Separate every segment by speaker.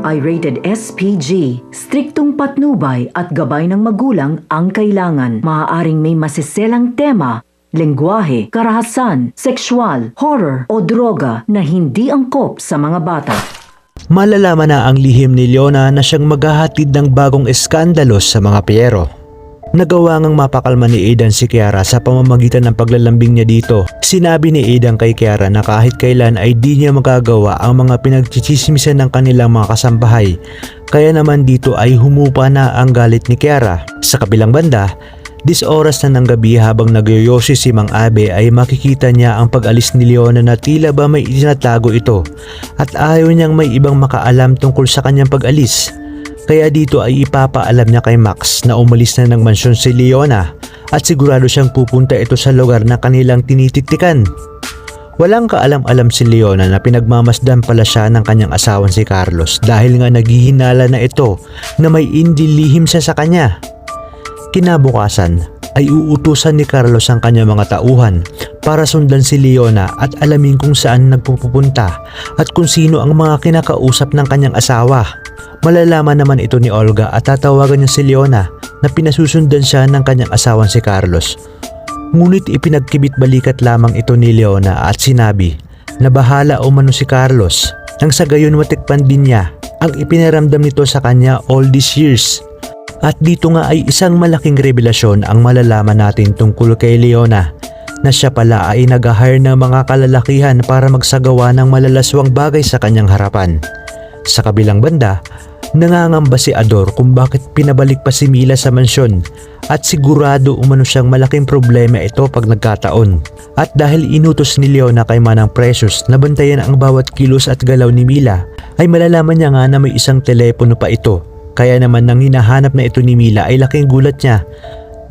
Speaker 1: ay rated SPG. Striktong patnubay at gabay ng magulang ang kailangan. Maaaring may masiselang tema, lengguwahe, karahasan, sexual, horror o droga na hindi angkop sa mga bata.
Speaker 2: Malalaman na ang lihim ni Leona na siyang maghahatid ng bagong eskandalos sa mga Piero. Nagawa ngang mapakalma ni Aidan si Kiara sa pamamagitan ng paglalambing niya dito. Sinabi ni Aidan kay Kiara na kahit kailan ay di niya magagawa ang mga pinagchichismisan ng kanilang mga kasambahay. Kaya naman dito ay humupa na ang galit ni Kiara. Sa kabilang banda, oras na ng gabi habang nagyoyosi si Mang Abe ay makikita niya ang pag-alis ni Leona na tila ba may itinatago ito at ayaw niyang may ibang makaalam tungkol sa kanyang pag-alis. Kaya dito ay ipapaalam niya kay Max na umalis na ng mansyon si Leona at sigurado siyang pupunta ito sa lugar na kanilang tinitiktikan. Walang kaalam-alam si Leona na pinagmamasdan pala siya ng kanyang asawan si Carlos dahil nga naghihinala na ito na may indilihim siya sa kanya. Kinabukasan ay uutusan ni Carlos ang kanyang mga tauhan para sundan si Leona at alamin kung saan nagpupunta at kung sino ang mga kinakausap ng kanyang asawa. Malalaman naman ito ni Olga at tatawagan niya si Leona na pinasusundan siya ng kanyang asawan si Carlos. Ngunit ipinagkibit balikat lamang ito ni Leona at sinabi na bahala umano si Carlos nang sa gayon matikpan din niya ang ipinaramdam nito sa kanya all these years. At dito nga ay isang malaking revelasyon ang malalaman natin tungkol kay Leona na siya pala ay nag-hire ng mga kalalakihan para magsagawa ng malalaswang bagay sa kanyang harapan. Sa kabilang banda, nangangamba si Ador kung bakit pinabalik pa si Mila sa mansyon at sigurado umano siyang malaking problema ito pag nagkataon. At dahil inutos ni Leona kay Manang Precious na bantayan ang bawat kilos at galaw ni Mila, ay malalaman niya nga na may isang telepono pa ito. Kaya naman nang hinahanap na ito ni Mila ay laking gulat niya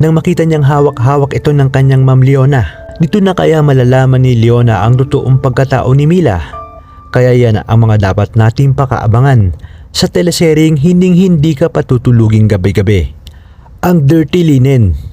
Speaker 2: nang makita niyang hawak-hawak ito ng kanyang Ma'am Leona. Dito na kaya malalaman ni Leona ang totoong pagkatao ni Mila. Kaya yan ang mga dapat nating pakaabangan sa teleseryeng Hinding-Hindi Ka Patutuluging Gabi-Gabi, ang Dirty Linen.